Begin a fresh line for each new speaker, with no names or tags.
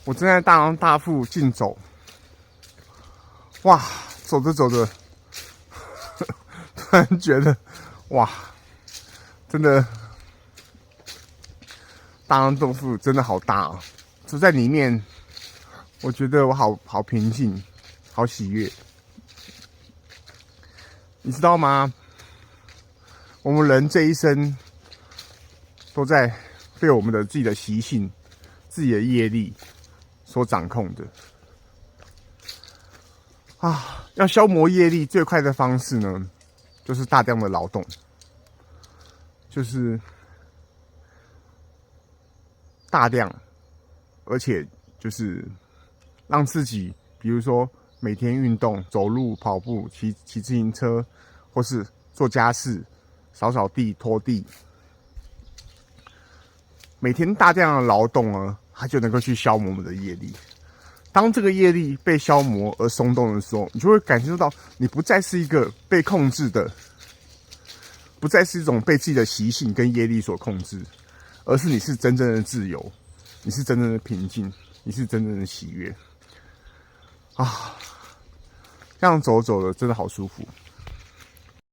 我正在大王大富竞走，哇，走着走着，突然觉得，哇，真的大王豆腐真的好大哦！走在里面，我觉得我好平静，好喜悦。你知道吗？我们人这一生都在被我们的自己的习性、自己的业力所掌控的啊！要消磨业力最快的方式呢，就是大量的劳动，就是大量，而且就是让自己，比如说每天运动、走路、跑步、骑自行车，或是做家事、扫地、拖地，每天大量的劳动呢，它就能够去消磨我们的业力。当这个业力被消磨而松动的时候，你就会感受到你不再是一个被控制的，不再是一种被自己的习性跟业力所控制，而是你是真正的自由，你是真正的平静，你是真正的喜悦啊！这样走走的真的好舒服。